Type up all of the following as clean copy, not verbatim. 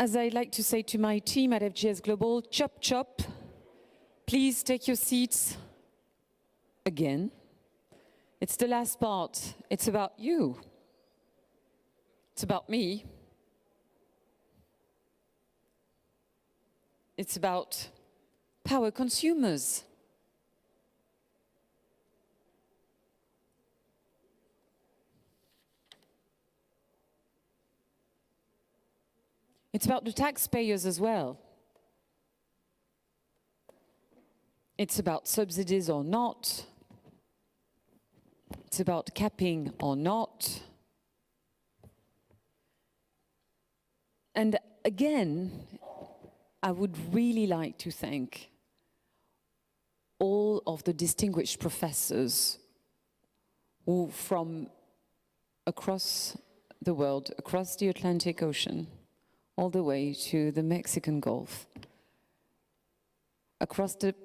as I like to say to my team at FGS Global, chop chop, please take your seats again. It's the last part, it's about you, it's about me, it's about power consumers. It's about the taxpayers as well. It's about subsidies or not. It's about capping or not. And again, I would really like to thank all of the distinguished professors who from across the world, across the Atlantic Ocean, all the way to the Mexican Gulf, across the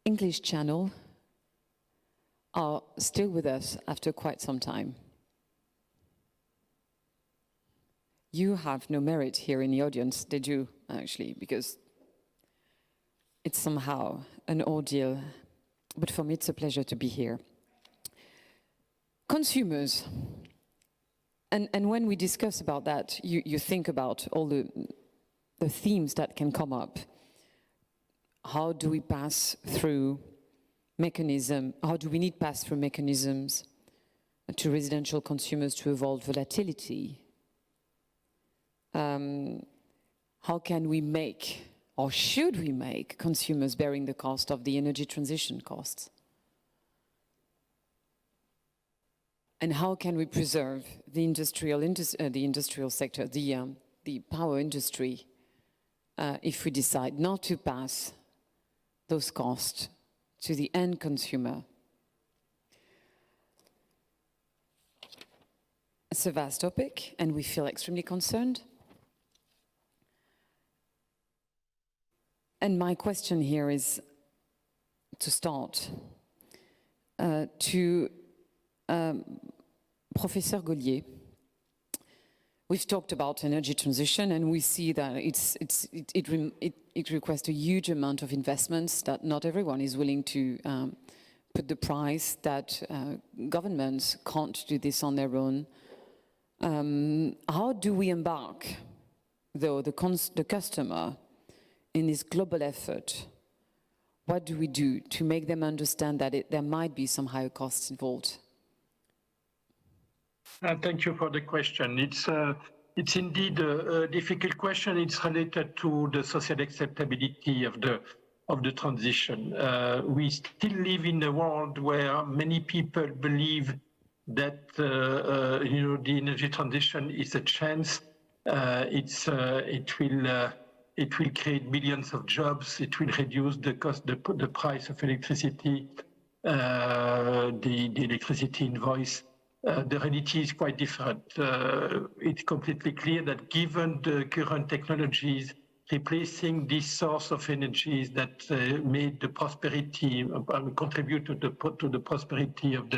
English Channel, are still with us after quite some time. You have no merit here in the audience, did you, actually, because it's somehow an ordeal, but for me it's a pleasure to be here. Consumers. And when we discuss about that, you think about all the themes that can come up. How do we pass through mechanism? How do we need pass-through mechanisms to residential consumers to avoid volatility? How can we make, or should we make, consumers bearing the cost of the energy transition costs? And how can we preserve the industrial sector, the power industry, if we decide not to pass those costs to the end consumer? It's a vast topic, and we feel extremely concerned. And my question here is, to start, to Professor Gollier. We've talked about energy transition, and we see that it requires a huge amount of investments that not everyone is willing to put the price, that governments can't do this on their own. How do we embark, though, the customer in this global effort? What do we do to make them understand that there might be some higher costs involved? Thank you for the question. It's indeed a difficult question. It's related to the social acceptability of the transition. We still live in a world where many people believe that the energy transition is a chance. It will create millions of jobs. It will reduce the cost, the price of electricity, the electricity invoice. The reality is quite different. It's completely clear that given the current technologies, replacing this source of energies that made the prosperity, contributed to the prosperity of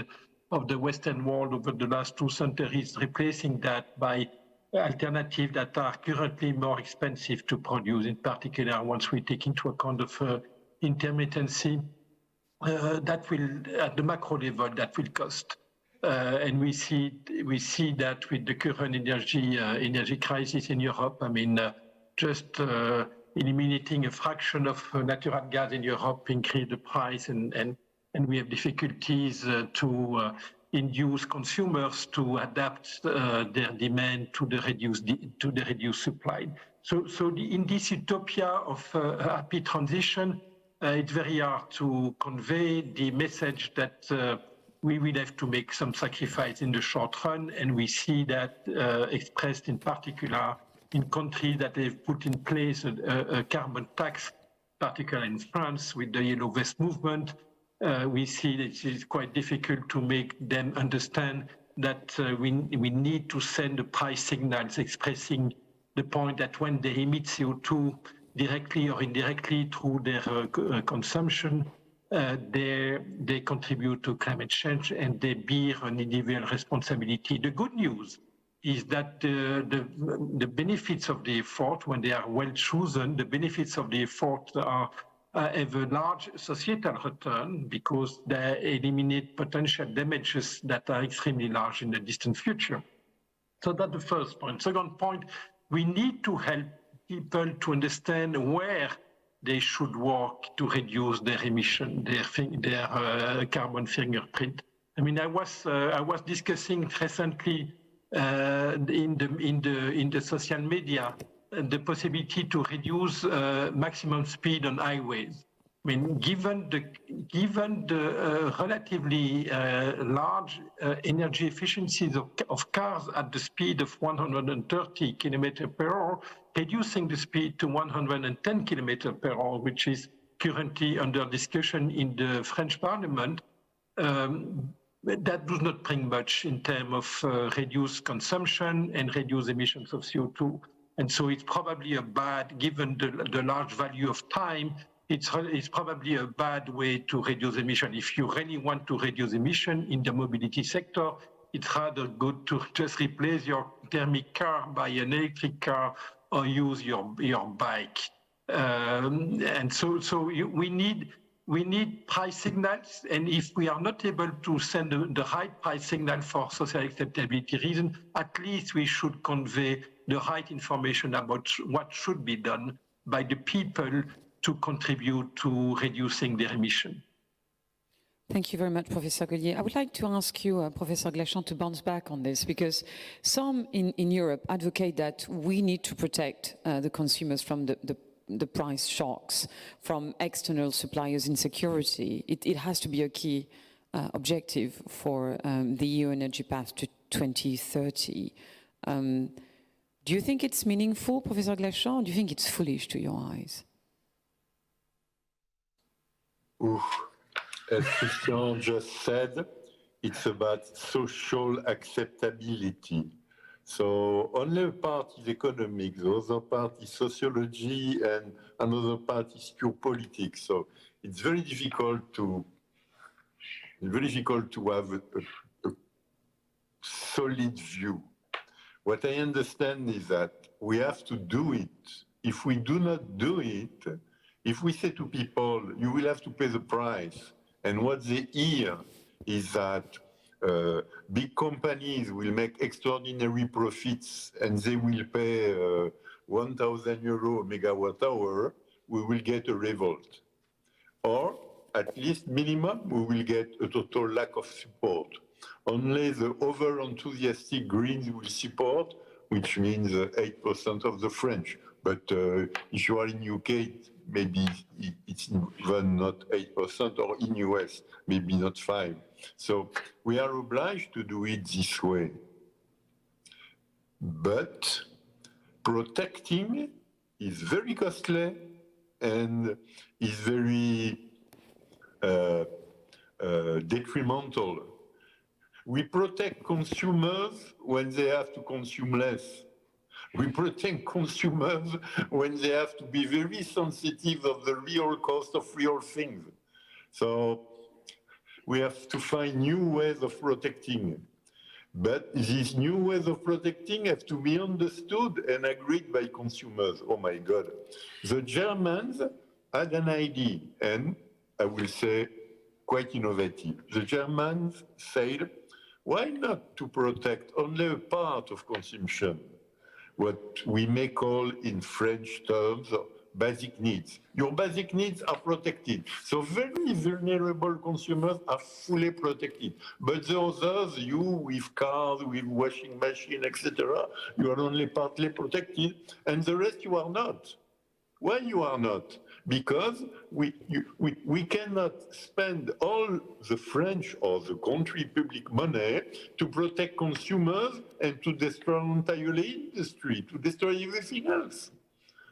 the Western world over the last 2 centuries, replacing that by alternatives that are currently more expensive to produce, in particular once we take into account of intermittency, that will, at the macro level, that will cost. And we see that with the current energy crisis in Europe. I mean, just eliminating a fraction of natural gas in Europe increase the price, and we have difficulties to induce consumers to adapt their demand to the reduced supply. So in this utopia of happy transition, it's very hard to convey the message that we will have to make some sacrifice in the short run, and we see that expressed in particular in countries that have put in place a carbon tax, particularly in France with the Yellow Vest movement. We see that it is quite difficult to make them understand that we need to send the price signals expressing the point that when they emit CO2 directly or indirectly through their consumption, they contribute to climate change and they bear an individual responsibility. The good news is that the benefits of the effort, when they are well chosen, the benefits of the effort have a large societal return because they eliminate potential damages that are extremely large in the distant future. So that's the first point. Second point, we need to help people to understand where they should work to reduce their emission, their carbon fingerprint. I mean, I was discussing recently in the social media the possibility to reduce maximum speed on highways. I mean, given the relatively large energy efficiencies of cars at the speed of 130 kilometers per hour, reducing the speed to 110 kilometers per hour, which is currently under discussion in the French Parliament, that does not bring much in terms of reduced consumption and reduced emissions of CO2. And so it's probably a bad, given the large value of time, it's probably a bad way to reduce emission. If you really want to reduce emission in the mobility sector, it's rather good to just replace your thermic car by an electric car or use your bike. And so we need price signals, and if we are not able to send the right price signal for social acceptability reasons, at least we should convey the right information about what should be done by the people to contribute to reducing their emission. Thank you very much, Professor Gollier. I would like to ask you, Professor Glachant, to bounce back on this, because some in Europe advocate that we need to protect the consumers from the price shocks from external suppliers' insecurity. It has to be a key objective for the EU energy path to 2030. Do you think it's meaningful, Professor Glachant, or do you think it's foolish to your eyes? As Christian just said, it's about social acceptability. So only a part is economic, the other part is sociology, and another part is pure politics. So it's very difficult to have a solid view. What I understand is that we have to do it. If we do not do it, if we say to people, you will have to pay the price, and what they hear is that big companies will make extraordinary profits and they will pay 1,000 euro a megawatt hour, we will get a revolt. Or, at least minimum, we will get a total lack of support. Only the over-enthusiastic Greens will support, which means 8% of the French. But if you are in UK, maybe it's even not 8%, or in US, maybe not 5%. So we are obliged to do it this way. But protecting is very costly and is very detrimental. We protect consumers when they have to consume less. We protect consumers when they have to be very sensitive of the real cost of real things. So we have to find new ways of protecting. But these new ways of protecting have to be understood and agreed by consumers. Oh my God. The Germans had an idea, and I will say quite innovative. The Germans said, why not to protect only a part of consumption? What we may call in French terms basic needs. Your basic needs are protected. So very vulnerable consumers are fully protected. But the others, you with cars, with washing machine, etc., you are only partly protected, and the rest you are not. Why you are not? Because we cannot spend all the French or the country public money to protect consumers and to destroy entirely industry, to destroy everything else.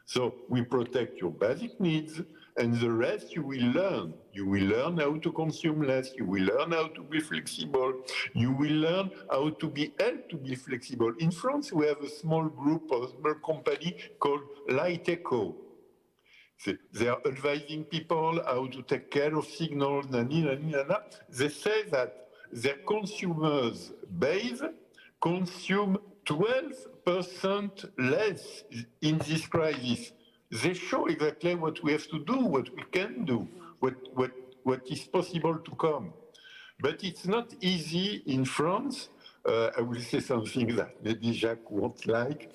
So we protect your basic needs, and the rest you will learn. You will learn how to consume less, you will learn how to be flexible, you will learn how to be helped to be flexible. In France, we have a small group, a small company called Light Echo. They are advising people how to take care of signals, They say that their consumers base consume 12% less in this crisis. They show exactly what we have to do, what we can do, what is possible to come. But it's not easy in France. I will say something that maybe Jacques won't like.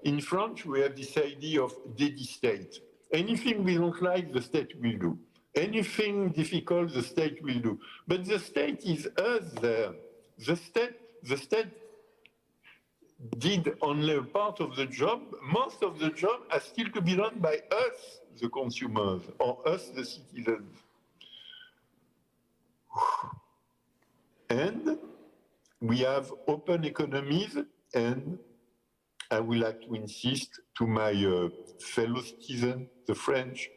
In France, we have this idea of daddy state. Anything we don't like, the state will do. Anything difficult, the state will do. But the state is us there. The state did only a part of the job. Most of the job has still to be done by us, the consumers, or us, the citizens. And we have open economies, and I would like to insist to my fellow citizens, the French,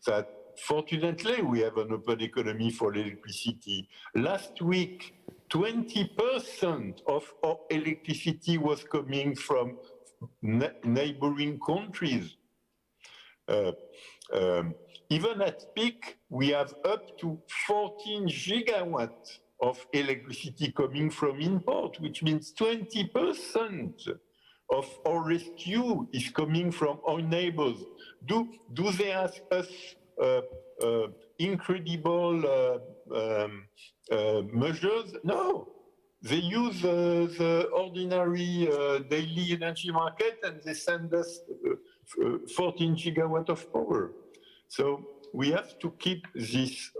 that fortunately we have an open economy for electricity. Last week, 20% of our electricity was coming from neighboring countries. Even at peak, we have up to 14 gigawatts of electricity coming from import, which means 20% of our rescue is coming from our neighbors. Do they ask us incredible measures? No. They use the ordinary daily energy market, and they send us 14 gigawatts of power. So we have to keep this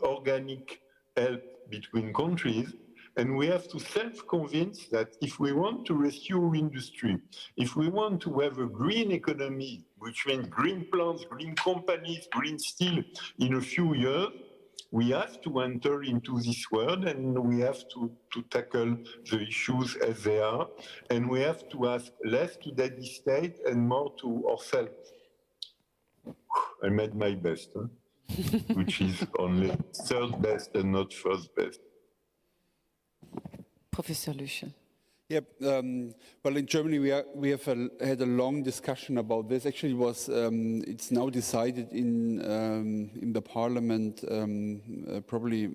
organic help between countries, and we have to self-convince that if we want to rescue industry, if we want to have a green economy, which means green plants, green companies, green steel in a few years, we have to enter into this world, and we have to tackle the issues as they are, and we have to ask less to daddy state and more to ourselves. I made my best, huh? Which is only third best and not first best. Professor Lucian. Yeah, well, in Germany we have had a long discussion about this. Actually, it's now decided in the Parliament probably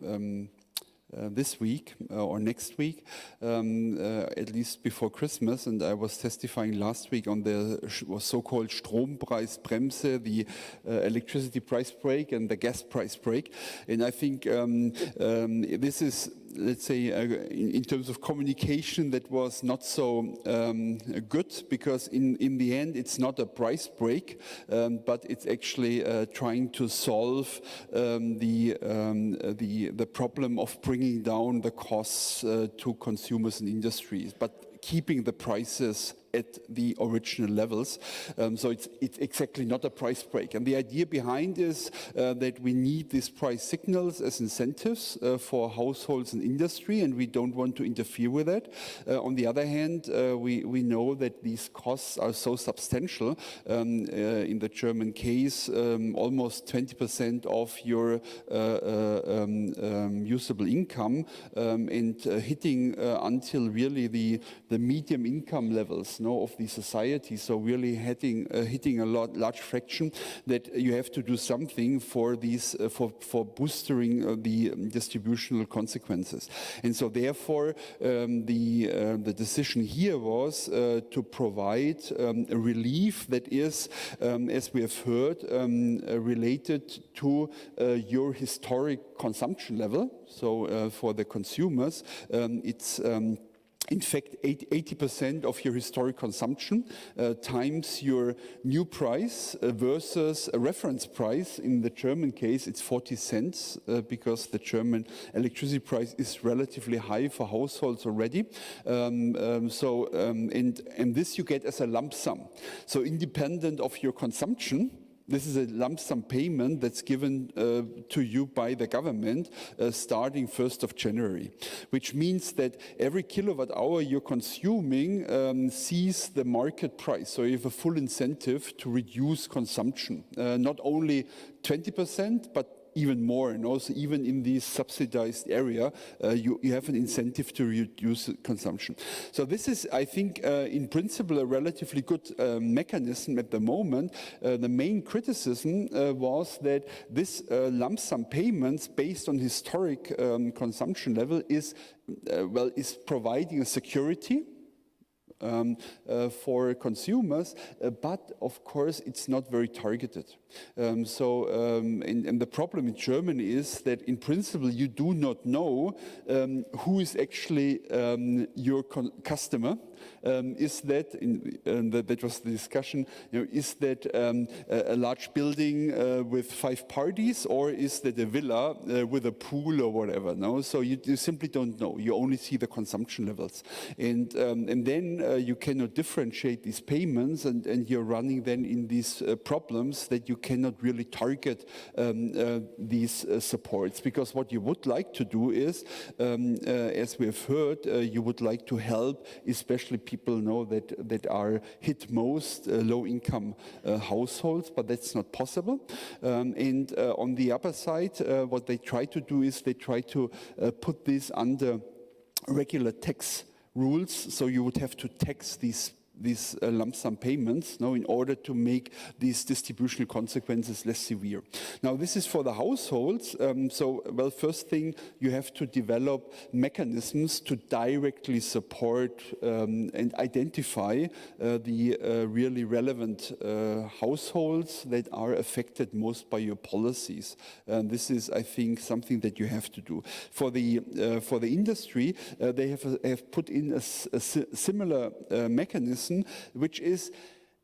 this week or next week, at least before Christmas. And I was testifying last week on the so-called Strompreisbremse, the electricity price break and the gas price break. And I think this is, let's say, in terms of communication, that was not so good, because in the end it's not a price break, but it's actually trying to solve the problem of bringing down the costs to consumers and industries, but keeping the prices at the original levels. So it's exactly not a price break. And the idea behind is that we need these price signals as incentives for households and industry, and we don't want to interfere with that. On the other hand, we know that these costs are so substantial. In the German case, almost 20% of your usable income, and hitting until really the medium income levels of the society, so really hitting a large fraction, that you have to do something for these for boosting the distributional consequences. And so therefore the decision here was to provide a relief that is, as we have heard, related to your historic consumption level. So for the consumers, it's in fact 80% of your historic consumption times your new price versus a reference price. In the German case, it's 40 cents because the German electricity price is relatively high for households already. And this you get as a lump sum. So independent of your consumption, this is a lump sum payment that's given to you by the government starting 1st of January, which means that every kilowatt hour you're consuming sees the market price. So you have a full incentive to reduce consumption, not only 20%, but even more. And also even in this subsidized area, you have an incentive to reduce consumption. So this is, I think, in principle, a relatively good mechanism at the moment. The main criticism was that this lump sum payments based on historic consumption level is providing a security for consumers, but of course it's not very targeted. And the problem in Germany is that in principle you do not know who is actually your customer. Is that, that was the discussion, is that a large building with 5 parties, or is that a villa with a pool or whatever? No, so you simply don't know. You only see the consumption levels, and then you cannot differentiate these payments, and you're running then in these problems that you cannot really target these supports, because what you would like to do is, as we have heard, you would like to help, especially people know that are hit most, low-income households, but that's not possible. And on the other side, what they try to do is they try to put this under regular tax rules, so you would have to tax these lump sum payments in order to make these distributional consequences less severe. Now, this is for the households. Well, first thing, you have to develop mechanisms to directly support and identify the really relevant households that are affected most by your policies. This is, I think, something that you have to do. For the industry, they have put in a similar mechanism, which is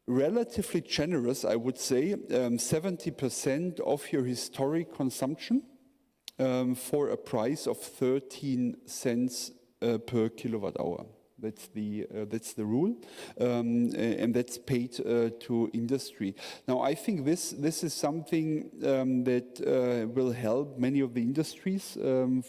relatively generous, I would say, 70% of your historic consumption for a price of 13 cents per kilowatt hour. That's the rule, and that's paid to industry. Now, I think this is something that will help many of the industries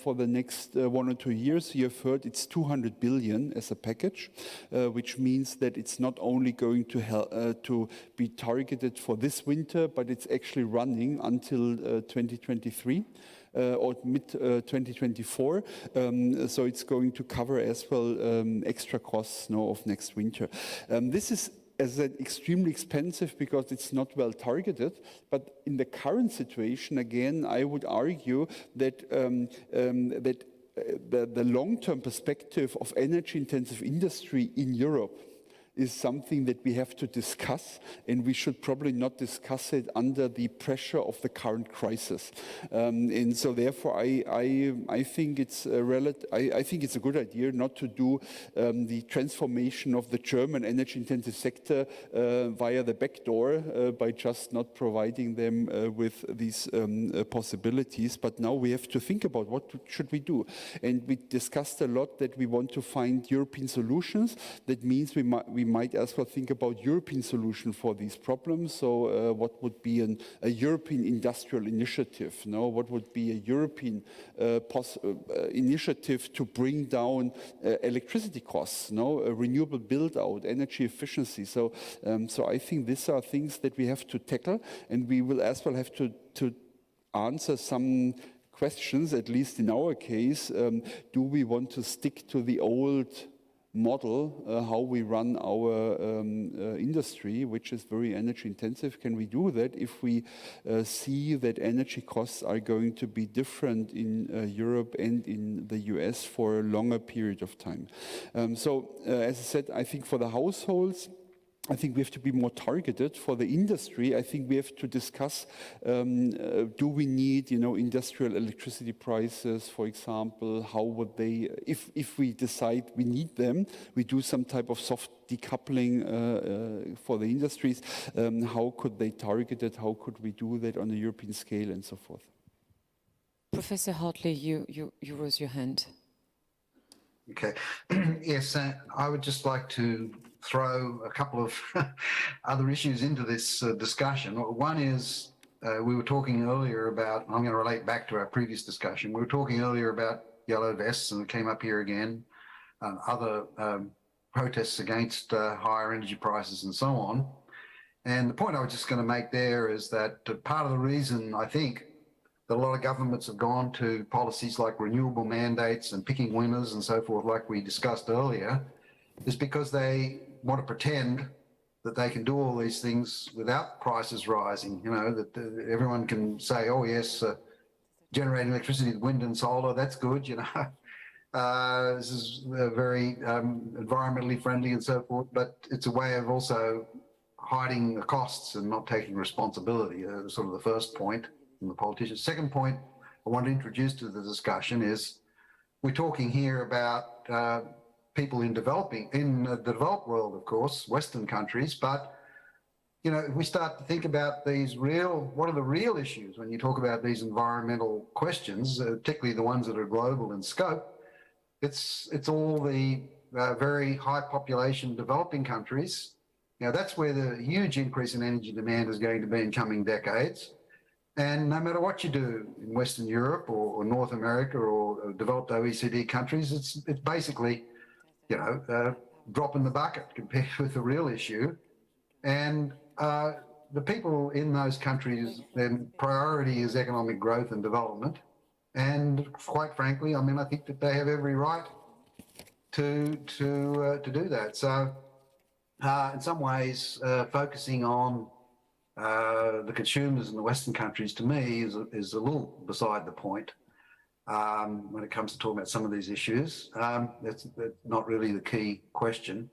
for the next 1 or 2 years. You have heard it's 200 billion as a package, which means that it's not only going to help to be targeted for this winter, but it's actually running until 2023. Or mid-2024, so it's going to cover as well extra costs of next winter. This is, as I said, extremely expensive because it's not well targeted, but in the current situation, again, I would argue that the long-term perspective of energy-intensive industry in Europe is something that we have to discuss, and we should probably not discuss it under the pressure of the current crisis. And so, therefore, I think it's I think it's a good idea not to do the transformation of the German energy-intensive sector via the back door by just not providing them with these possibilities. But now we have to think about what should we do. And we discussed a lot that we want to find European solutions. That means we might as well think about European solution for these problems. So what would be a European industrial initiative? No, what would be a European initiative to bring down electricity costs? No, a renewable build-out, energy efficiency. So I think these are things that we have to tackle, and we will as well have to answer some questions, at least in our case. Do we want to stick to the old model, how we run our industry, which is very energy intensive? Can we do that if we see that energy costs are going to be different in Europe and in the US for a longer period of time? As I said, I think for the households, I think we have to be more targeted. For the industry, I think we have to discuss, do we need, industrial electricity prices, for example? How would they, if we decide we need them, we do some type of soft decoupling for the industries. How could they target it? How could we do that on a European scale and so forth? Professor Hartley, you rose your hand. Okay. Yes, I would just like to throw a couple of other issues into this discussion. One is we were talking earlier about, I'm going to relate back to our previous discussion, we were talking earlier about yellow vests, and it came up here again, other protests against higher energy prices and so on. And the point I was just going to make there is that part of the reason I think that a lot of governments have gone to policies like renewable mandates and picking winners and so forth, like we discussed earlier, is because they want to pretend that they can do all these things without prices rising, that everyone can say, oh yes, generating electricity with wind and solar, that's good, This is very environmentally friendly and so forth, but it's a way of also hiding the costs and not taking responsibility. Sort of the first point from the politicians. Second point I want to introduce to the discussion is we're talking here about people in the developed world, of course, Western countries, but you know, if we start to think about what are the real issues when you talk about these environmental questions, particularly the ones that are global in scope, it's all the very high population developing countries. Now, that's where the huge increase in energy demand is going to be in coming decades. And no matter what you do in Western Europe or North America or developed OECD countries, it's basically, you know, drop in the bucket compared with the real issue. And the people in those countries, their priority is economic growth and development. And quite frankly, I mean, I think that they have every right to do that. So in some ways, focusing on the consumers in the Western countries, to me, is a little beside the point when it comes to talking about some of these issues. That's not really the key question.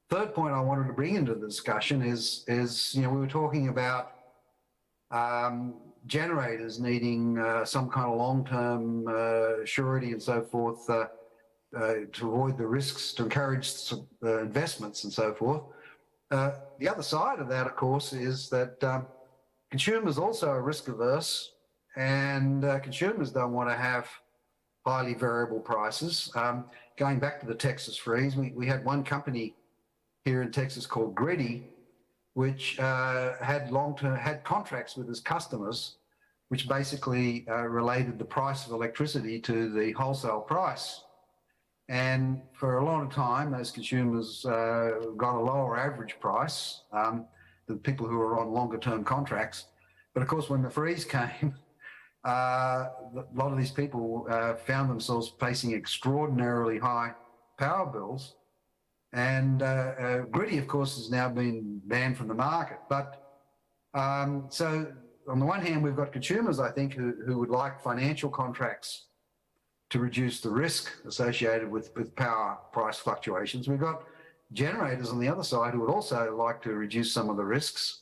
Third point I wanted to bring into the discussion is you know, we were talking about generators needing some kind of long-term surety and so forth to avoid the risks, to encourage investments and so forth. The other side of that, of course, is that consumers also are risk averse, and consumers don't want to have highly variable prices. Going back to the Texas freeze, we had one company here in Texas called Griddy, which had contracts with its customers, which basically related the price of electricity to the wholesale price. And for a long time, those consumers got a lower average price than people who were on longer term contracts. But of course, when the freeze came, a lot of these people found themselves facing extraordinarily high power bills. And Griddy, of course, has now been banned from the market. But so on the one hand, we've got consumers, I think, who would like financial contracts to reduce the risk associated with power price fluctuations. We've got generators on the other side who would also like to reduce some of the risks.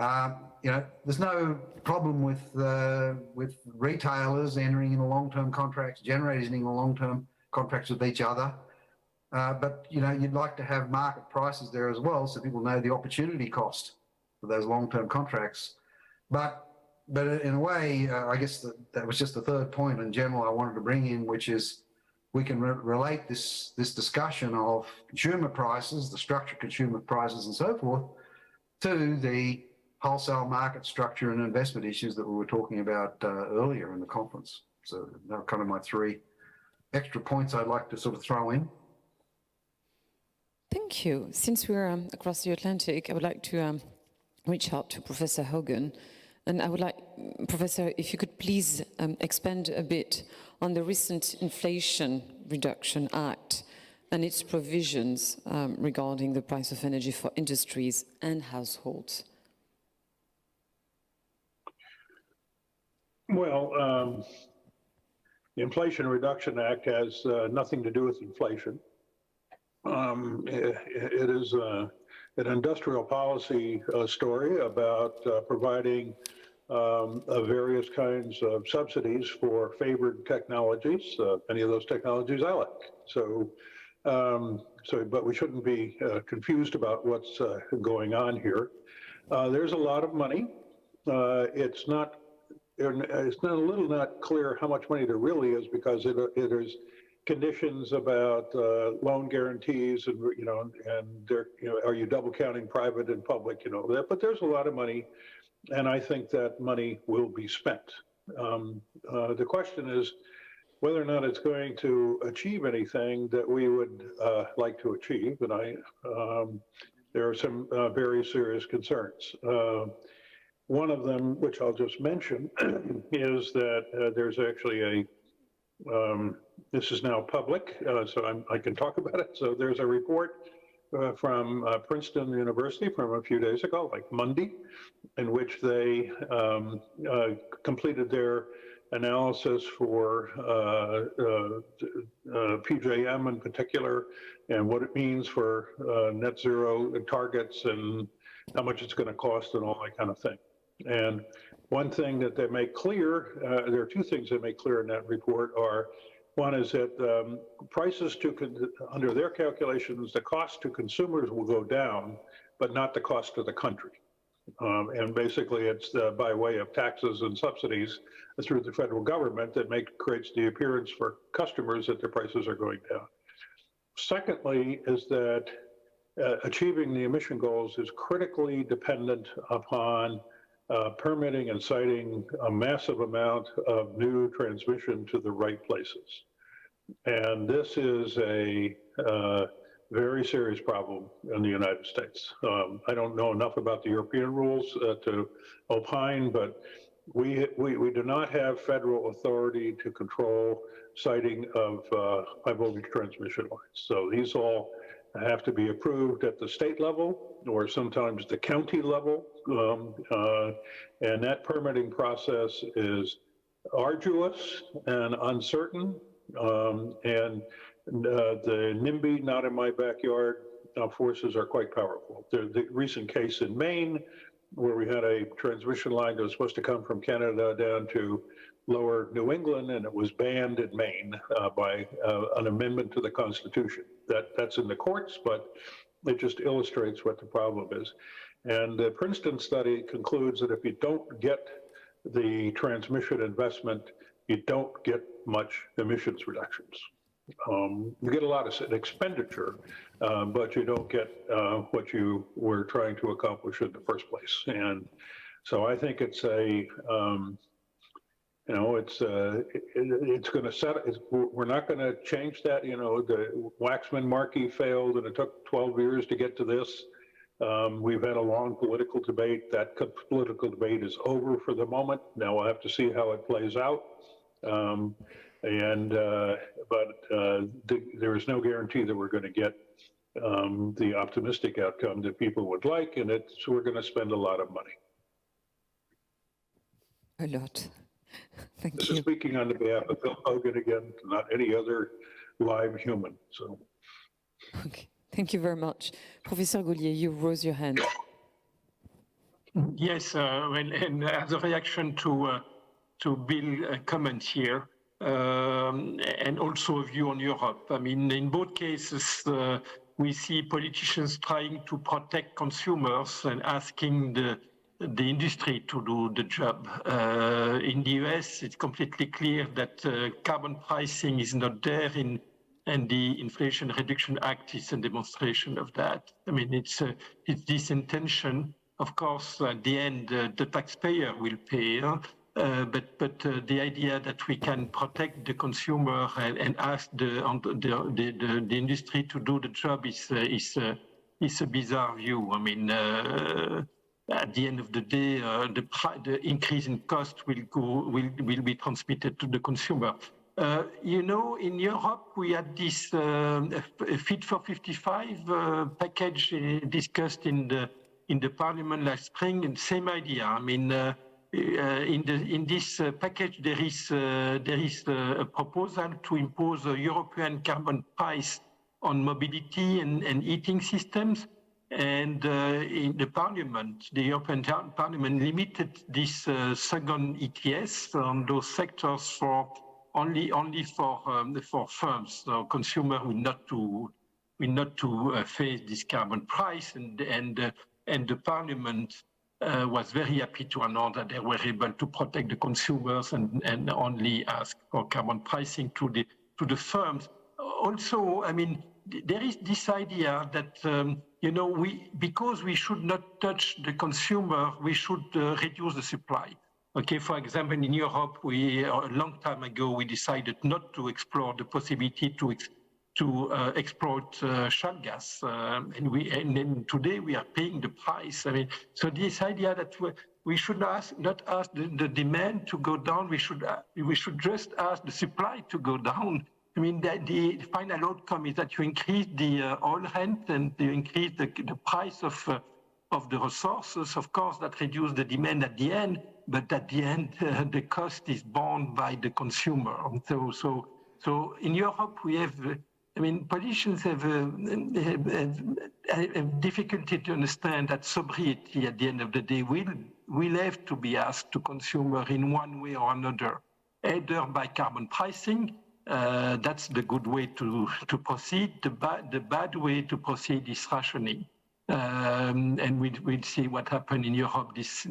You know, there's no problem with retailers entering into long-term contracts, generators entering into long-term contracts with each other. But, you know, you'd like to have market prices there as well, so people know the opportunity cost for those long-term contracts. But in a way, I guess that was just the third point in general I wanted to bring in, which is we can relate this discussion of consumer prices, the structure of consumer prices and so forth, to the wholesale market structure and investment issues that we were talking about earlier in the conference. So that are kind of my three extra points I'd like to sort of throw in. Thank you. Since we're across the Atlantic, I would like to reach out to Professor Hogan. And I would like, Professor, if you could please expand a bit on the recent Inflation Reduction Act and its provisions regarding the price of energy for industries and households. Well, the Inflation Reduction Act has nothing to do with inflation. It is an industrial policy story about providing various kinds of subsidies for favored technologies. Many of those technologies I like. But we shouldn't be confused about what's going on here. There's a lot of money. It's not clear how much money there really is, because it is conditions about loan guarantees, and are you double counting private and public, but there's a lot of money, and I think that money will be spent. The question is whether or not it's going to achieve anything that we would like to achieve, and there are some very serious concerns. One of them, which I'll just mention, is that there's actually this is now public, so I can talk about it. So there's a report from Princeton University from a few days ago, like Monday, in which they completed their analysis for PJM in particular, and what it means for net zero targets and how much it's going to cost and all that kind of thing. And one thing that they make clear, there are two things they make clear in that report are, one is that prices under their calculations, the cost to consumers will go down, but not the cost to the country. And basically it's by way of taxes and subsidies through the federal government that creates the appearance for customers that their prices are going down. Secondly is that achieving the emission goals is critically dependent upon permitting and siting a massive amount of new transmission to the right places. And this is a very serious problem in the United States. I don't know enough about the European rules to opine, but we do not have federal authority to control siting of high voltage transmission lines. So these all have to be approved at the state level or sometimes the county level. And that permitting process is arduous and uncertain. And the NIMBY, not in my backyard, forces are quite powerful. The recent case in Maine, where we had a transmission line that was supposed to come from Canada down to lower New England, and it was banned in Maine by an amendment to the Constitution. That's in the courts, but it just illustrates what the problem is. And the Princeton study concludes that if you don't get the transmission investment, you don't get much emissions reductions. You get a lot of expenditure, but you don't get what you were trying to accomplish in the first place. And so I think it's it's going to set. We're not going to change that. You know, the Waxman-Markey failed, and it took 12 years to get to this. We've had a long political debate. That political debate is over for the moment. Now we'll have to see how it plays out. There is no guarantee that we're going to get the optimistic outcome that people would like, and we're going to spend a lot of money. A lot. Thank This you. is speaking on behalf of Bill Hogan again, not any other live human. So. Okay. Thank you very much. Professor Gollier, you rose your hand. Yes, and as a reaction to Bill's comment here, and also a view on Europe. I mean, in both cases, we see politicians trying to protect consumers and asking the industry to do the job. In the US, it's completely clear that carbon pricing is not there, and the Inflation Reduction Act is a demonstration of that. I mean, it's this intention. Of course, at the end, the taxpayer will pay. But the idea that we can protect the consumer and ask the industry to do the job is a bizarre view. I mean, at the end of the day, the increase in cost will be transmitted to the consumer. You know, in Europe, we had this Fit for 55 package discussed in the Parliament last spring, and same idea. I mean. In this package, there is a proposal to impose a European carbon price on mobility and heating systems. And in the Parliament, the European Parliament limited this second ETS on those sectors for only for firms. So consumer will not to face this carbon price, and the Parliament. Was very happy to announce that they were able to protect the consumers and only ask for carbon pricing to the firms. Also, I mean, there is this idea that because we should not touch the consumer, we should reduce the supply. Okay, for example, in Europe, a long time ago we decided not to explore the possibility to exploit shale gas, and then today we are paying the price. I mean, so this idea that we should not ask the demand to go down, we should just ask the supply to go down. I mean, the final outcome is that you increase the oil rent and you increase the price of of the resources, of course, that reduce the demand at the end, but at the end, the cost is borne by the consumer. So in Europe, we have, I mean, politicians have a difficulty to understand that sobriety at the end of the day will have to be asked to consumer in one way or another, either by carbon pricing. That's the good way to proceed. The bad way to proceed is rationing. And we'll see what happened in Europe this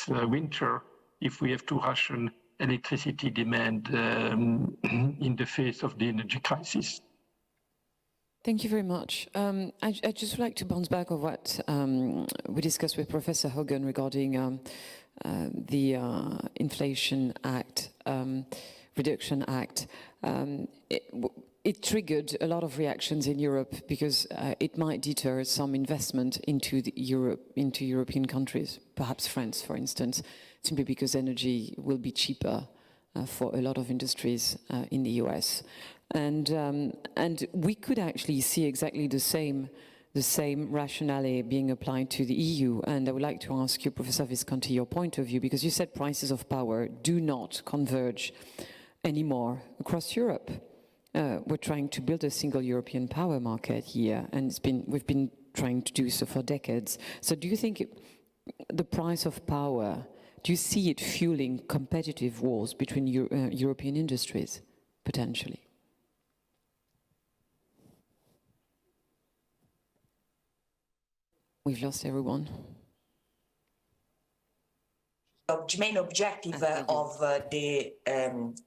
winter if we have to ration electricity demand in the face of the energy crisis. Thank you very much. I'd just like to bounce back on what we discussed with Professor Hogan regarding the Inflation Act, Reduction Act. It triggered a lot of reactions in Europe because it might deter some investment into European countries, perhaps France, for instance, simply because energy will be cheaper for a lot of industries in the US. And we could actually see exactly the same rationale being applied to the EU. And I would like to ask you, Professor Visconti, your point of view, because you said prices of power do not converge anymore across Europe. We're trying to build a single European power market here, and we've been trying to do so for decades. So do you think the price of power, do you see it fueling competitive wars between European industries, potentially? We've lost everyone. The main objective of the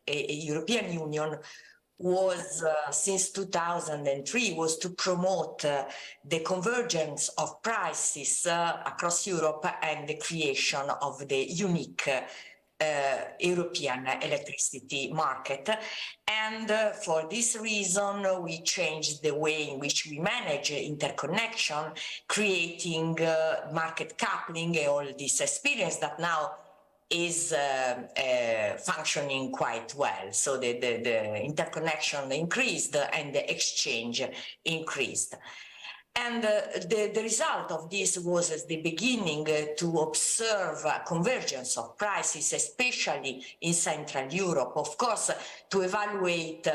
European Union was, since 2003, was to promote the convergence of prices across Europe and the creation of the unique European electricity market. And for this reason, we changed the way in which we manage interconnection, creating market coupling, all this experience that now is functioning quite well. So the interconnection increased and the exchange increased. And the result of this was at the beginning to observe a convergence of prices, especially in Central Europe. Of course, to evaluate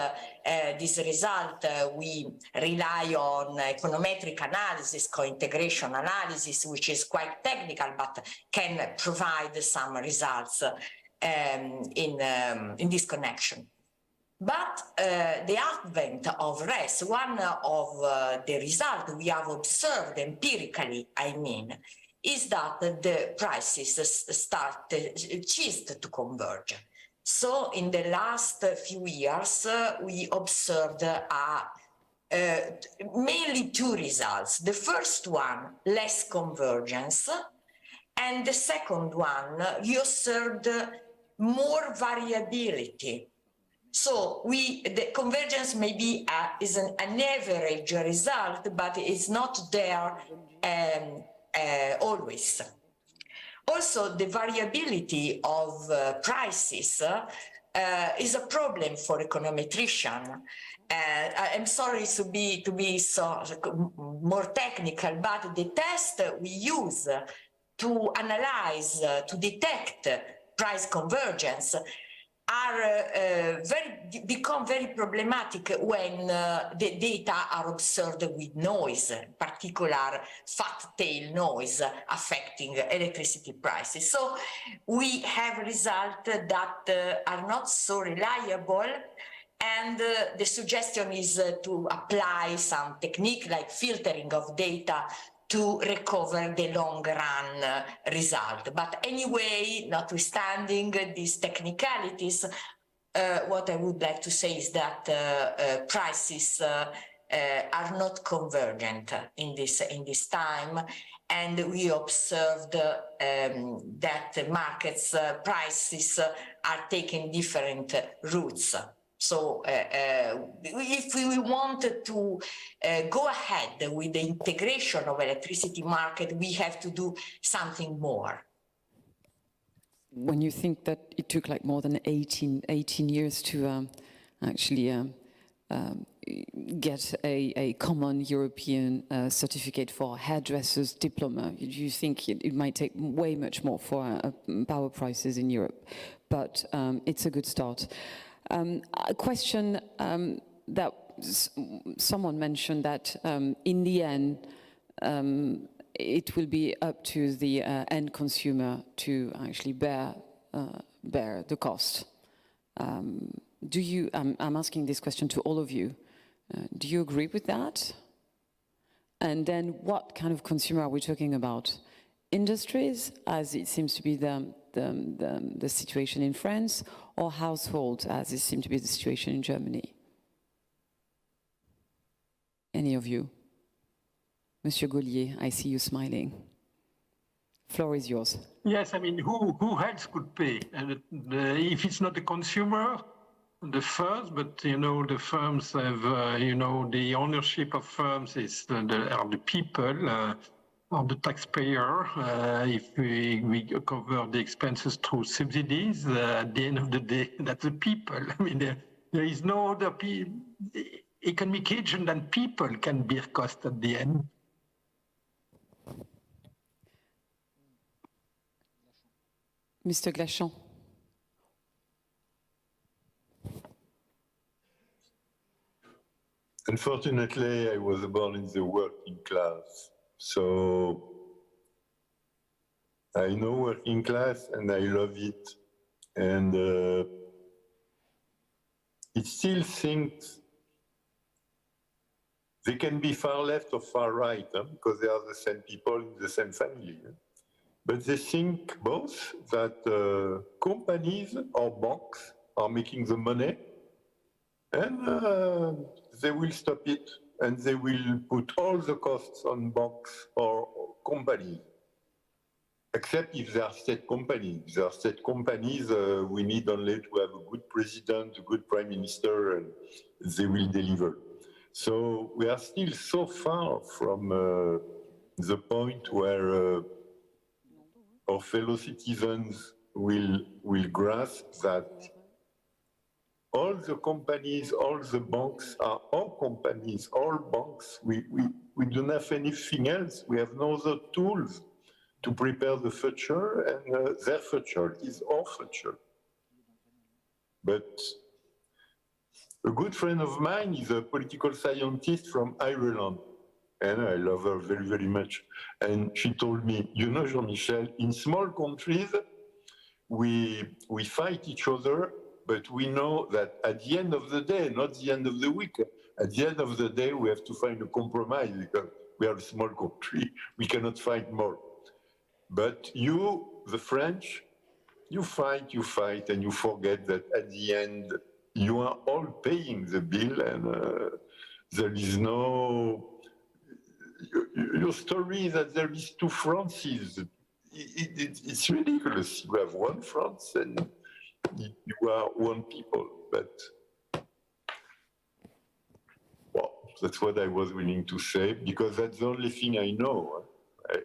this result, we rely on econometric analysis, co-integration analysis, which is quite technical, but can provide some results in this connection. But the advent of RES, one of the results we have observed empirically, is that the prices ceased to converge. So in the last few years, we observed mainly two results. The first one, less convergence, and the second one, we observed more variability. So the convergence maybe is an average result, but it's not there always. Also, the variability of prices is a problem for econometrician. I'm sorry to be so more technical, but the test we use to analyze, to detect price convergence become very problematic when the data are observed with noise, particular fat tail noise affecting electricity prices. So we have results that are not so reliable, and the suggestion is to apply some technique like filtering of data to recover the long-run result. But anyway, notwithstanding these technicalities, what I would like to say is that prices are not convergent in this time, and we observed that markets prices are taking different routes. So if we wanted to go ahead with the integration of electricity market, we have to do something more. When you think that it took like more than 18 years to actually get a common European certificate for hairdressers diploma. Do you think it might take way much more for power prices in Europe? But it's a good start. A question that someone mentioned that in the end, it will be up to the end consumer to actually bear the cost. I'm asking this question to all of you. Do you agree with that? And then what kind of consumer are we talking about? Industries, as it seems to be the situation in France, or households, as it seems to be the situation in Germany? Any of you? Monsieur Gollier, I see you smiling. Floor is yours. Yes, I mean, who else could pay? If it's not the consumer, the first, but the firms have, the ownership of firms are the people, are the taxpayer. If we cover the expenses through subsidies, at the end of the day, that's the people. I mean, there is no other economic agent than people can bear cost at the end. Mr. Glachant. Unfortunately, I was born in the working class, so I know working class and I love it. And it still thinks they can be far left or far right, because they are the same people in the same family. But they think both that companies or banks are making the money, and they will stop it, and they will put all the costs on banks or companies, except if they are state companies. If they are state companies, we need only to have a good president, a good prime minister, and they will deliver. So we are still so far from the point where our fellow citizens will grasp that all the companies, all the banks are all companies, all banks. We don't have anything else. We have no other tools to prepare the future, and their future is our future. But a good friend of mine is a political scientist from Ireland, and I love her very, very much. And she told me, Jean-Michel, in small countries, we fight each other, but we know that at the end of the day, not the end of the week, at the end of the day, we have to find a compromise because we are a small country. We cannot fight more. But you, the French, you fight, and you forget that at the end, you are all paying the bill, and there is no... Your story that there is two Frances. It's ridiculous. You have one France and you are one people. But, well, that's what I was willing to say, because that's the only thing I know.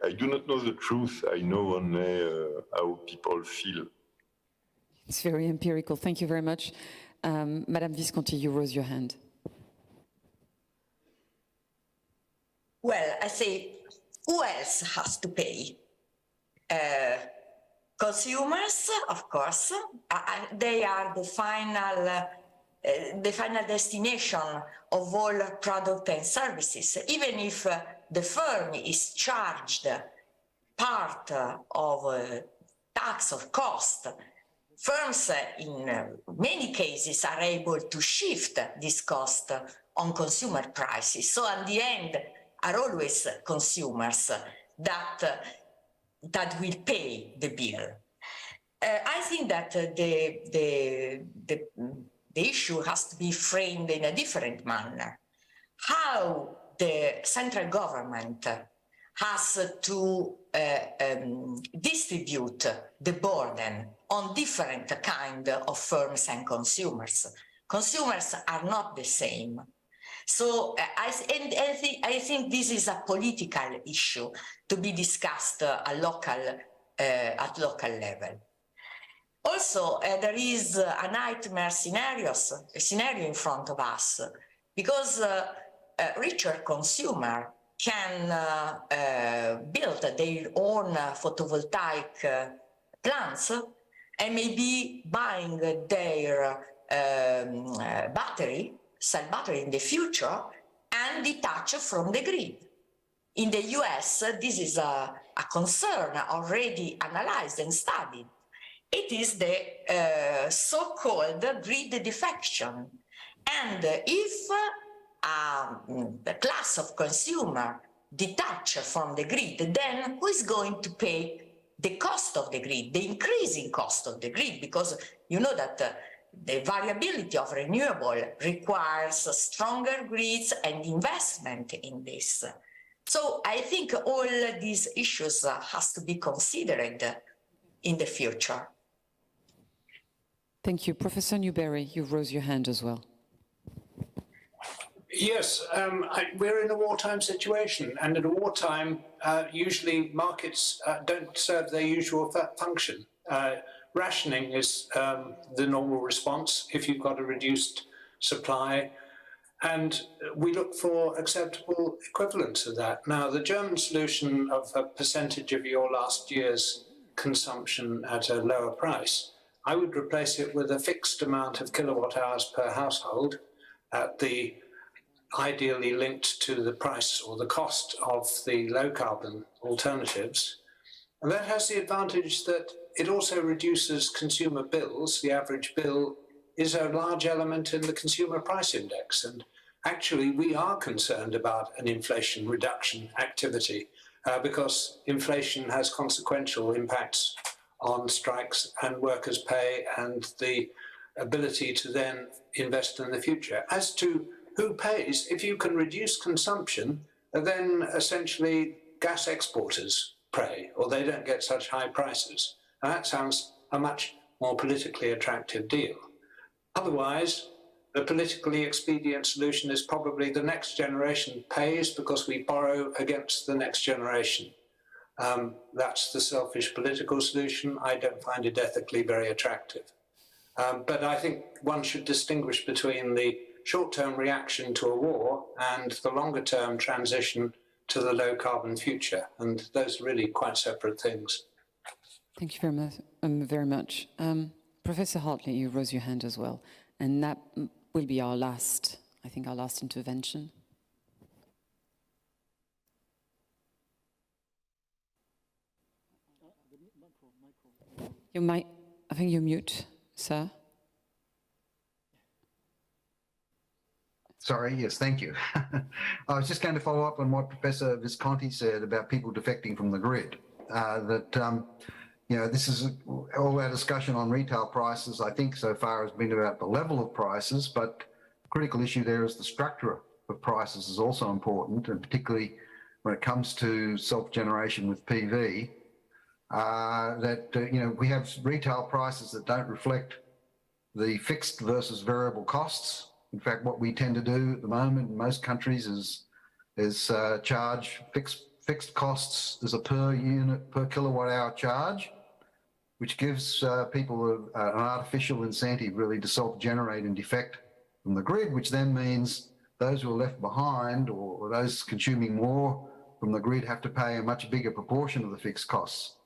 I do not know the truth. I know only how people feel. It's very empirical. Thank you very much. Madame Visconti, you rose your hand. Well, I say, who else has to pay? Consumers, of course. They are the final destination of all products and services. Even if the firm is charged part of tax or cost, firms in many cases are able to shift this cost on consumer prices. So at the end, are always consumers that will pay the bill. I think that the issue has to be framed in a different manner. How the central government has to distribute the burden on different kind of firms and consumers. Consumers are not the same. So I think this is a political issue to be discussed at local level. Also, there is a nightmare scenario in front of us. because richer consumer can build their own photovoltaic plants and maybe buying their cell battery in the future and detach from the grid. In the US, this is a concern already analyzed and studied. It is the so-called grid defection. And if the class of consumer detach from the grid, then who is going to pay the cost of the grid, the increasing cost of the grid? Because you know that the variability of renewable requires stronger grids and investment in this. So I think all these issues has to be considered in the future. Thank you. Professor Newbery, you rose your hand as well. Yes, we're in a wartime situation, and in a wartime, usually markets don't serve their usual function. Rationing is the normal response if you've got a reduced supply, and we look for acceptable equivalents of that. Now, the German solution of a percentage of your last year's consumption at a lower price, I would replace it with a fixed amount of kilowatt hours per household at the ideally linked to the price or the cost of the low carbon alternatives. And that has the advantage that it also reduces consumer bills. The average bill is a large element in the consumer price index. And actually, we are concerned about an inflation reduction activity because inflation has consequential impacts on strikes and workers' pay and the ability to then invest in the future. As to who pays, if you can reduce consumption, then essentially gas exporters pay, or they don't get such high prices. And that sounds a much more politically attractive deal. Otherwise, the politically expedient solution is probably the next generation pays because we borrow against the next generation. That's the selfish political solution. I don't find it ethically very attractive. But I think one should distinguish between the short-term reaction to a war and the longer-term transition to the low-carbon future. And those are really quite separate things. Thank you very much. Professor Hartley, you rose your hand as well. And that will be our last, I think, our last intervention. You might, I think you're mute, sir. Sorry, yes, thank you. I was just going to follow up on what Professor Visconti said about people defecting from the grid. You know, this is all our discussion on retail prices, I think, so far has been about the level of prices, but critical issue there is the structure of prices is also important, and particularly when it comes to self-generation with PV, you know, we have retail prices that don't reflect the fixed versus variable costs. In fact, what we tend to do at the moment in most countries is charge fixed costs as a per kilowatt hour charge, which gives people an artificial incentive really to self-generate and defect from the grid, which then means those who are left behind or those consuming more from the grid have to pay a much bigger proportion of the fixed costs.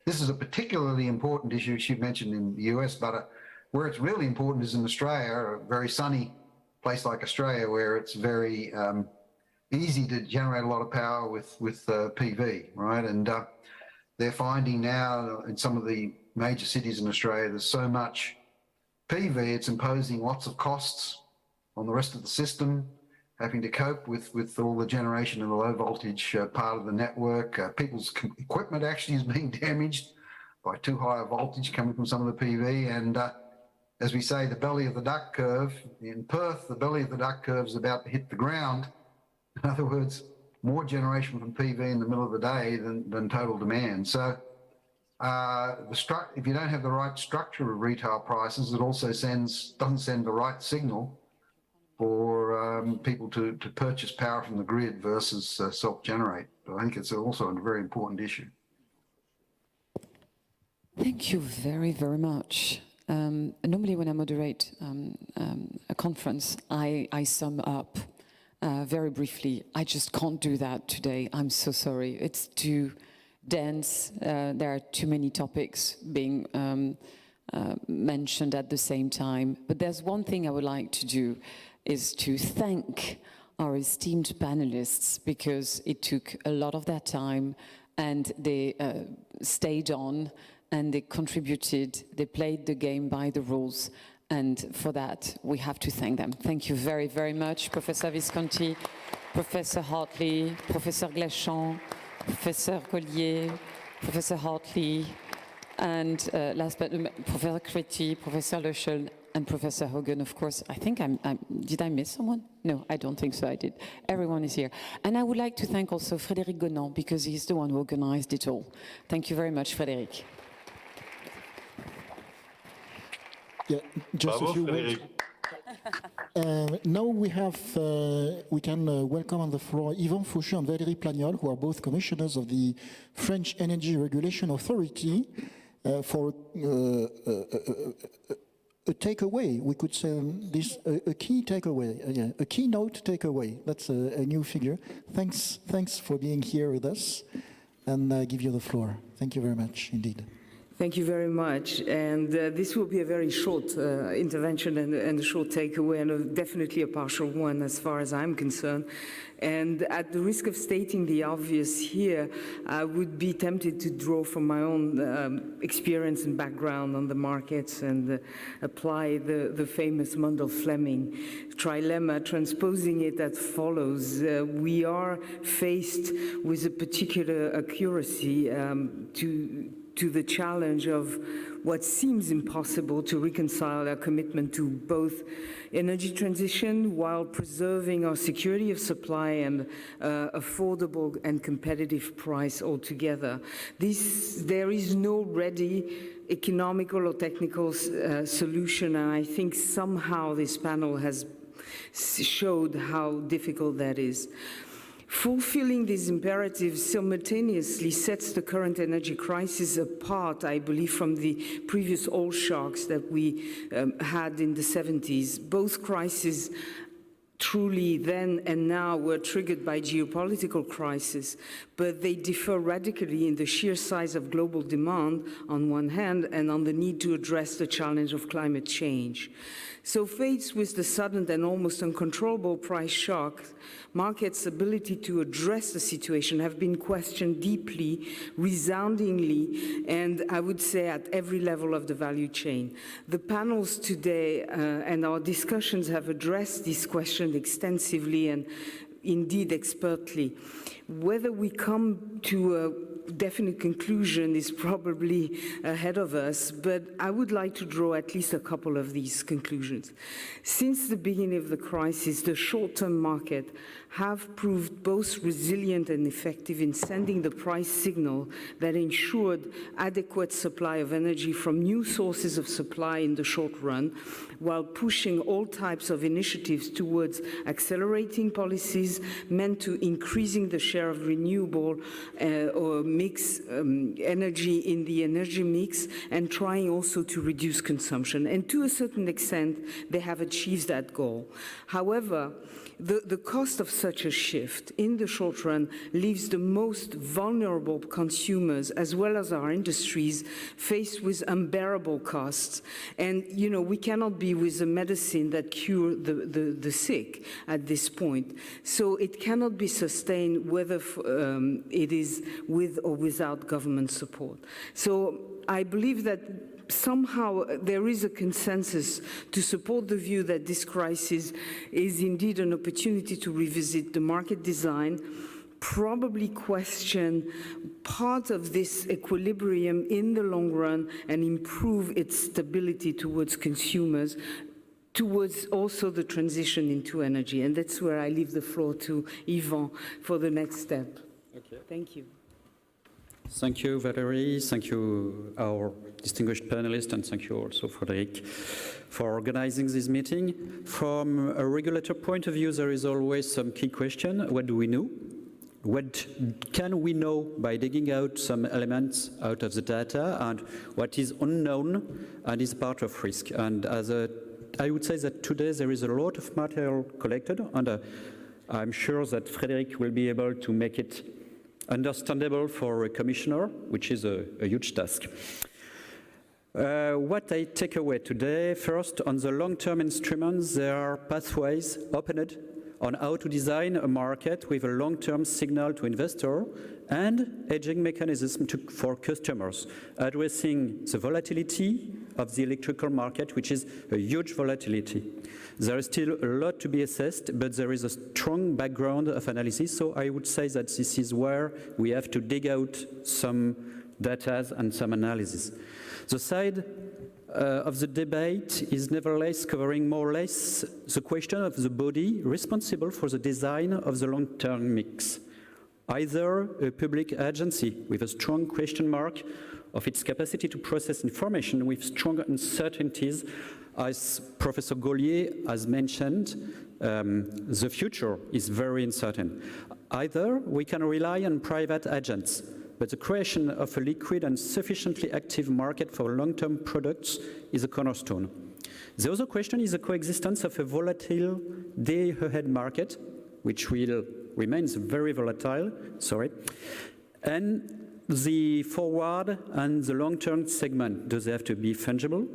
This is a particularly important issue she mentioned in the US, but where it's really important is in Australia, a very sunny place like Australia, where it's very easy to generate a lot of power with PV, right? And they're finding now in some of the major cities in Australia, there's so much PV, it's imposing lots of costs on the rest of the system, having to cope with all the generation in the low voltage part of the network. People's equipment actually is being damaged by too high a voltage coming from some of the PV. And as we say, the belly of the duck curve, in Perth, the belly of the duck curve is about to hit the ground. In other words, more generation from PV in the middle of the day than total demand. So if you don't have the right structure of retail prices, it also doesn't send the right signal for people to purchase power from the grid versus self-generate. But I think it's also a very important issue. Thank you very, very much. Normally when I moderate a conference, I sum up very briefly. I just can't do that today. I'm so sorry. It's too dense. There are too many topics being mentioned at the same time. But there's one thing I would like to do is to thank our esteemed panelists, because it took a lot of their time and they stayed on and they contributed, they played the game by the rules, and for that we have to thank them. Thank you very, very much, Professor Visconti, Professor Hartley, Professor Glachant, Professor Gollier, Professor Hartley, and last but Professor Creti, Professor Löschel, and Professor Hogan, of course. I think did I miss someone? No, I don't think so, I did. Everyone is here. And I would like to thank also Frédéric Gonan, because he's the one who organized it all. Thank you very much, Frédéric. Yeah, just a few words. Now we can welcome on the floor Yvan Faucheux and Valérie Plagnol, who are both commissioners of the French Energy Regulation Authority, for a takeaway. We could say this a key takeaway, a keynote takeaway. That's a new figure. Thanks for being here with us, and I give you the floor. Thank you very much indeed. Thank you very much. And this will be a very short intervention and a short takeaway, and definitely a partial one as far as I'm concerned. And at the risk of stating the obvious here, I would be tempted to draw from my own experience and background on the markets and apply the famous Mundell-Fleming trilemma, transposing it as follows. We are faced with a particular accuracy to the challenge of what seems impossible to reconcile our commitment to both energy transition while preserving our security of supply and affordable and competitive price altogether. There is no ready economical or technical solution, and I think somehow this panel has showed how difficult that is. Fulfilling these imperatives simultaneously sets the current energy crisis apart, I believe, from the previous oil shocks that we had in the 70s. Both crises truly then and now were triggered by geopolitical crisis, but they differ radically in the sheer size of global demand on one hand and on the need to address the challenge of climate change. So faced with the sudden and almost uncontrollable price shock, markets' ability to address the situation have been questioned deeply, resoundingly, and I would say at every level of the value chain. The panels today and our discussions have addressed this question extensively and indeed expertly. Whether we come to a definite conclusion is probably ahead of us, but I would like to draw at least a couple of these conclusions. Since the beginning of the crisis, the short-term market have proved both resilient and effective in sending the price signal that ensured adequate supply of energy from new sources of supply in the short run, while pushing all types of initiatives towards accelerating policies meant to increasing the share of renewable or mix energy in the energy mix, and trying also to reduce consumption. And to a certain extent, they have achieved that goal. However, the cost of such a shift in the short run leaves the most vulnerable consumers as well as our industries faced with unbearable costs. And, you know, we cannot be with a medicine that cures the sick at this point. So it cannot be sustained whether it is with or without government support. So I believe that somehow there is a consensus to support the view that this crisis is indeed an opportunity to revisit the market design, probably question part of this equilibrium in the long run, and improve its stability towards consumers, towards also the transition into energy. And that's where I leave the floor to Yvan for the next step. Okay. Thank you. Thank you, Valérie. Thank you, our distinguished panelists, and thank you also, Frédéric, for organizing this meeting. From a regulator point of view, there is always some key question. What do we know? what can we know by digging out some elements out of the data and what is unknown and is part of risk. And I would say that today there is a lot of material collected, and I'm sure that Frédéric will be able to make it understandable for a commissioner, which is a huge task. What I take away today, first, on the long-term instruments, there are pathways opened on how to design a market with a long-term signal to investor and hedging mechanism for customers, addressing the volatility of the electrical market, which is a huge volatility. There is still a lot to be assessed, but there is a strong background of analysis, so I would say that this is where we have to dig out some data and some analysis. The side of the debate is nevertheless covering more or less the question of the body responsible for the design of the long-term mix. Either a public agency with a strong question mark of its capacity to process information with strong uncertainties, as Professor Gollier has mentioned, the future is very uncertain. Either we can rely on private agents, but the creation of a liquid and sufficiently active market for long-term products is a cornerstone. The other question is the coexistence of a volatile day-ahead market, which will remain very volatile, and the forward and the long-term segment. Do they have to be fungible?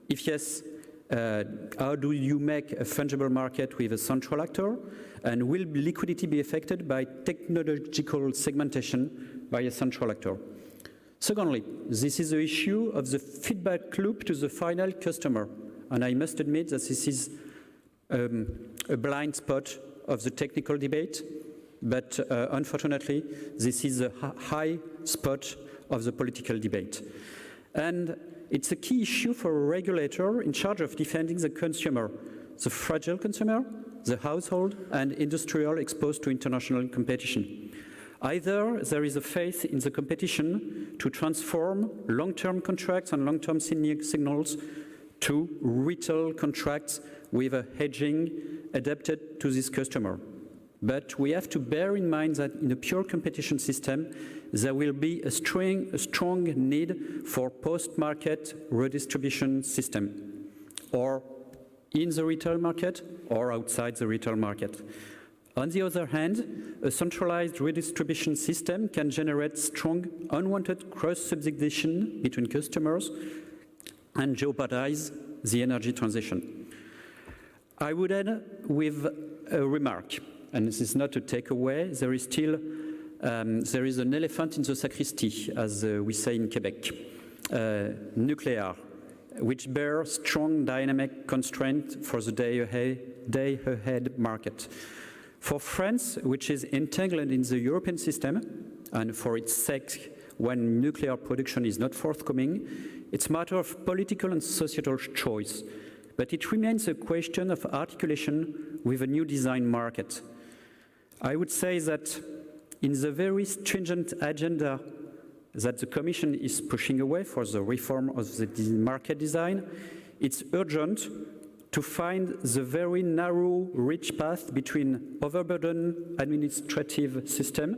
If yes, how do you make a fungible market with a central actor? And will liquidity be affected by technological segmentation by a central actor? Secondly, this is the issue of the feedback loop to the final customer. And I must admit that this is a blind spot of the technical debate, but unfortunately, this is a high spot of the political debate. And it's a key issue for a regulator in charge of defending the consumer, the fragile consumer, the household, and industrial exposed to international competition. Either there is a faith in the competition to transform long-term contracts and long-term signals to retail contracts with a hedging adapted to this customer. But we have to bear in mind that in a pure competition system, there will be a strong need for post-market redistribution system, or in the retail market or outside the retail market. On the other hand, a centralized redistribution system can generate strong unwanted cross-subsidization between customers and jeopardize the energy transition. I would end with a remark, and this is not a takeaway. There is still there is an elephant in the sacristy, as we say in Quebec, nuclear, which bears strong dynamic constraint for the day-ahead market. For France, which is entangled in the European system, and for its sake, when nuclear production is not forthcoming, it's a matter of political and societal choice. But it remains a question of articulation with a new design market. I would say that in the very stringent agenda that the Commission is pushing away for the reform of the market design, it's urgent to find the very narrow, rich path between overburdened administrative system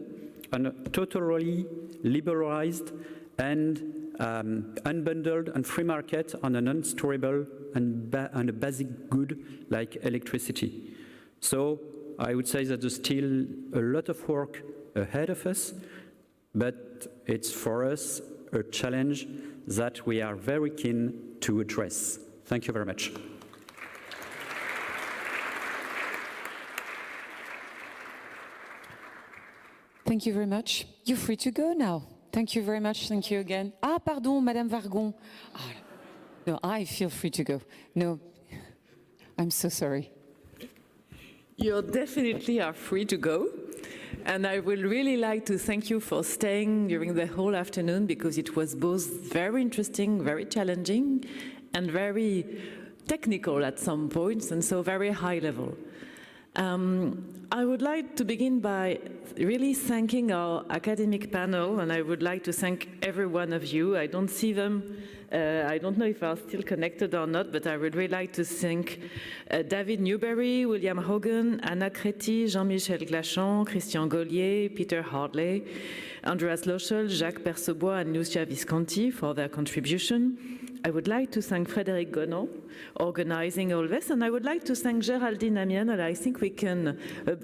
and a totally liberalized and unbundled and free market on an unstorable and a basic good like electricity. So I would say that there's still a lot of work ahead of us, but it's for us a challenge that we are very keen to address. Thank you very much. Thank you very much. You're free to go now. Thank you very much. Thank you again. Ah, pardon, Madame Vargon. Oh, no, I feel free to go. No, I'm so sorry. You definitely are free to go. And I would really like to thank you for staying during the whole afternoon, because it was both very interesting, very challenging, and very technical at some points, and so very high level. I would like to begin by really thanking our academic panel, and I would like to thank every one of you. I don't see them. I don't know if they're still connected or not, but I would really like to thank David Newbery, William Hogan, Anna Creti, Jean-Michel Glachant, Christian Gollier, Peter Hartley, Andreas Loschel, Jacques Percebois, and Lucia Visconti for their contribution. I would like to thank Frédéric Gonon, organizing all this, and I would like to thank Geraldine Amiel, and I think we can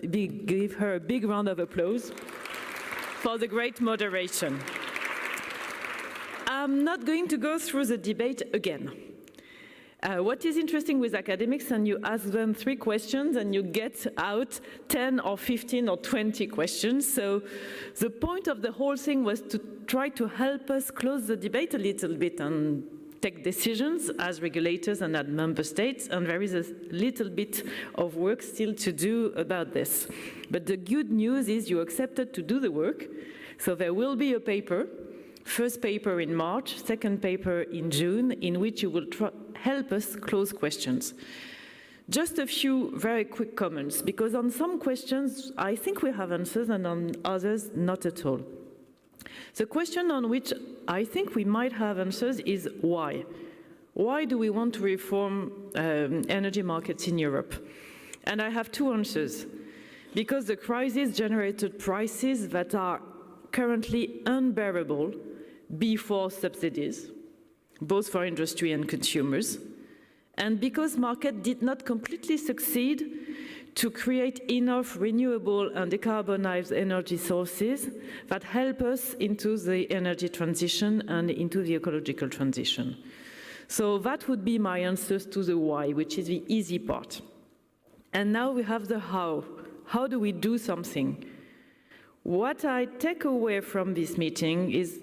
give her a big round of applause for the great moderation. I'm not going to go through the debate again. What is interesting with academics, and you ask them 3 questions and you get out 10 or 15 or 20 questions. So the point of the whole thing was to try to help us close the debate a little bit and take decisions as regulators and at member states, and there is a little bit of work still to do about this. But the good news is you accepted to do the work, so there will be a paper, first paper in March, second paper in June, in which you will help us close questions. Just a few very quick comments, because on some questions I think we have answers and on others not at all. The question on which I think we might have answers is why. Why do we want to reform energy markets in Europe? And I have 2 answers. Because the crisis generated prices that are currently unbearable before subsidies, both for industry and consumers, and because market did not completely succeed to create enough renewable and decarbonized energy sources that help us into the energy transition and into the ecological transition. So that would be my answers to the why, which is the easy part. And now we have the how. How do we do something? What I take away from this meeting is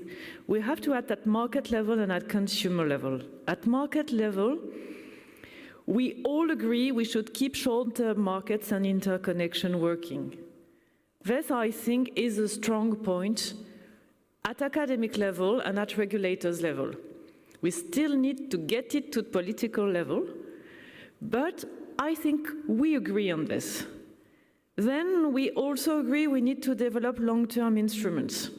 we have to act at market level and at consumer level. At market level, we all agree we should keep short-term markets and interconnection working. This, I think, is a strong point at academic level and at regulators level. We still need to get it to political level, but I think we agree on this. Then we also agree we need to develop long-term instruments.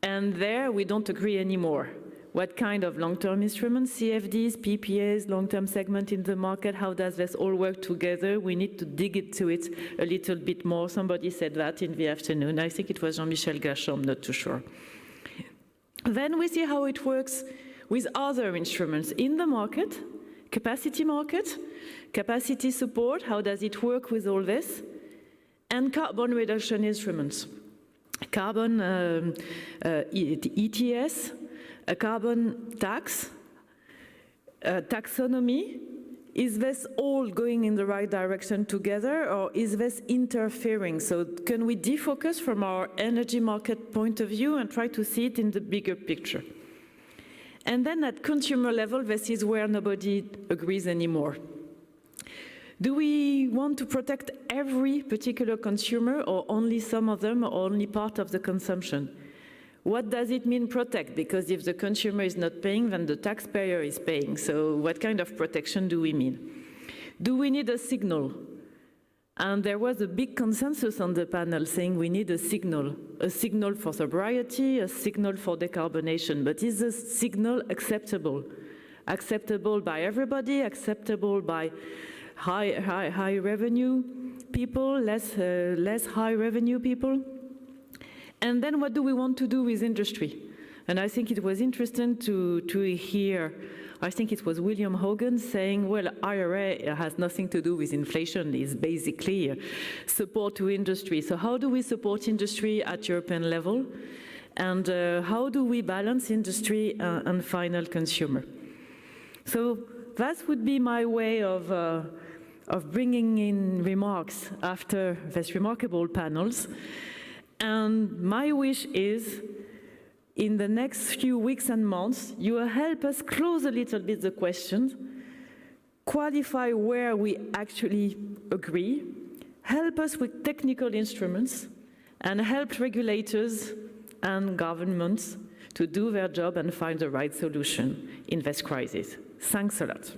And there we don't agree anymore. What kind of long-term instruments? CFDs, PPAs, long-term segment in the market, how does this all work together? We need to dig into it a little bit more. Somebody said that in the afternoon. I think it was Jean-Michel Glachant, I'm not too sure. Then we see how it works with other instruments in the market, capacity support, how does it work with all this? And carbon reduction instruments. Carbon ETS, a carbon tax, taxonomy. Is this all going in the right direction together, or is this interfering? So can we defocus from our energy market point of view and try to see it in the bigger picture? And then at consumer level, this is where nobody agrees anymore. Do we want to protect every particular consumer, or only some of them, or only part of the consumption? What does it mean protect? Because if the consumer is not paying, then the taxpayer is paying. So what kind of protection do we mean? Do we need a signal? And there was a big consensus on the panel saying we need a signal for sobriety, a signal for decarbonation. But is the signal acceptable? Acceptable by everybody, acceptable by high revenue people, less high revenue people? And then what do we want to do with industry? And I think it was interesting to hear, I think it was William Hogan saying, well, IRA has nothing to do with inflation, it's basically support to industry. So how do we support industry at European level? And how do we balance industry and final consumer? So that would be my way of bringing in remarks after these remarkable panels. And my wish is, in the next few weeks and months, you will help us close a little bit the questions, qualify where we actually agree, help us with technical instruments, and help regulators and governments to do their job and find the right solution in this crisis. Thanks a lot.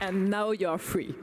And now you're free.